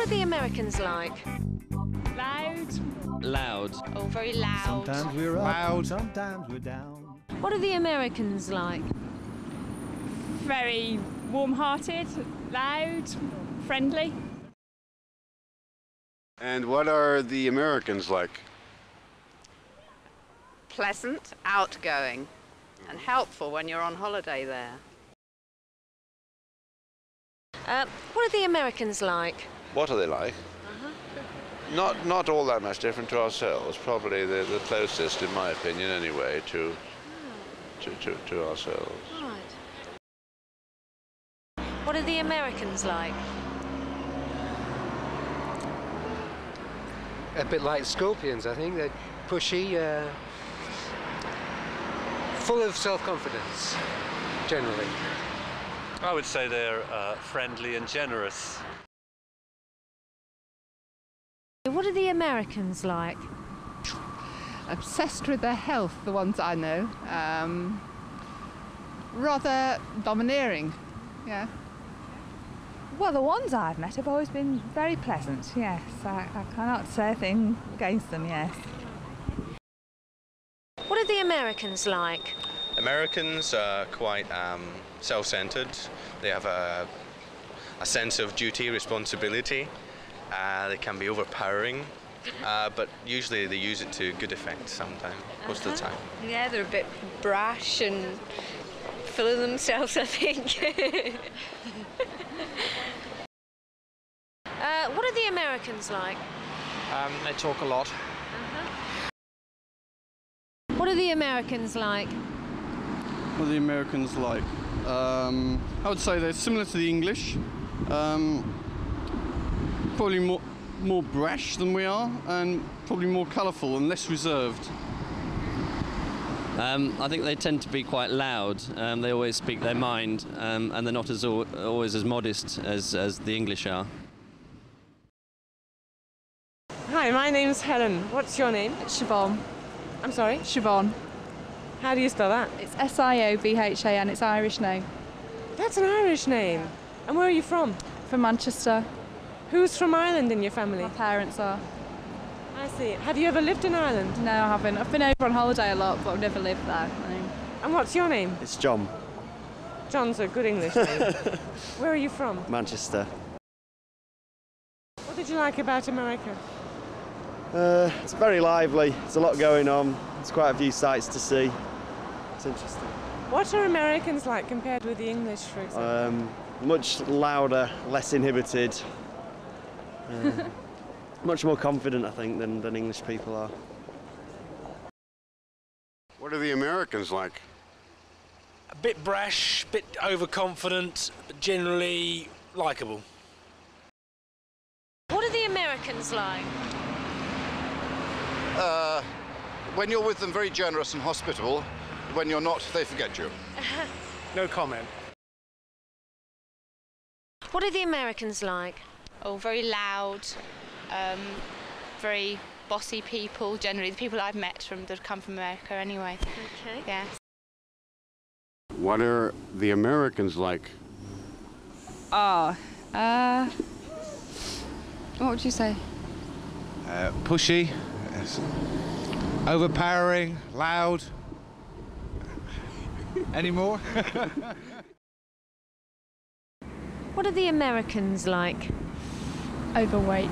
are the Americans like? Loud. Loud. Oh, very loud. Sometimes we're up, Loud. sometimes we're down. What are the Americans like? Very warm-hearted, loud, friendly. And what are the Americans like? Pleasant, outgoing, and helpful when you're on holiday there. What are the Americans like? What are they like? Not all that much different to ourselves. Probably the closest, in my opinion, anyway, to ourselves. Right. What are the Americans like? A bit like scorpions, I think. They're pushy, full of self-confidence, generally. I would say they're friendly and generous. What are the Americans like? Obsessed with their health, the ones I know. Rather domineering, yeah. Well, the ones I've met have always been very pleasant, yes. I cannot say a thing against them, yes. What are the Americans like? Americans are quite self-centered. They have a sense of duty, responsibility. They can be overpowering, but usually they use it to good effect sometimes, most of the time. Yeah, they're a bit brash and full of themselves, I think. What are the Americans like? They talk a lot. What are the Americans like? What are the Americans like? I would say they're similar to the English. Probably more brash than we are, and probably more colourful and less reserved. I think they tend to be quite loud. They always speak their mind, and they're not always as modest as the English are. Hi, my name's Helen. What's your name? Siobhan. I'm sorry? Siobhan. How do you spell that? It's Siobhan, it's Irish name. That's an Irish name. And where are you from? From Manchester. Who's from Ireland in your family? My parents are. I see. Have you ever lived in Ireland? No, I haven't. I've been over on holiday a lot, but I've never lived there. No. And what's your name? It's John. John's a good English name. Where are you from? Manchester. What did you like about America? It's very lively. There's a lot going on. There's quite a few sights to see. It's interesting. What are Americans like compared with the English, for example? Much louder, less inhibited. Much more confident, I think, than English people are. What are the Americans like? A bit brash, a bit overconfident, but generally likeable. What are the Americans like? When you're with them, very generous and hospitable. When you're not, they forget you. No comment. What are the Americans like? Oh, very loud, very bossy people, generally the people I've met that come from America anyway. Okay. Yeah. What are the Americans like? What would you say? Pushy, overpowering, loud. Any more? What are the Americans like? Overweight.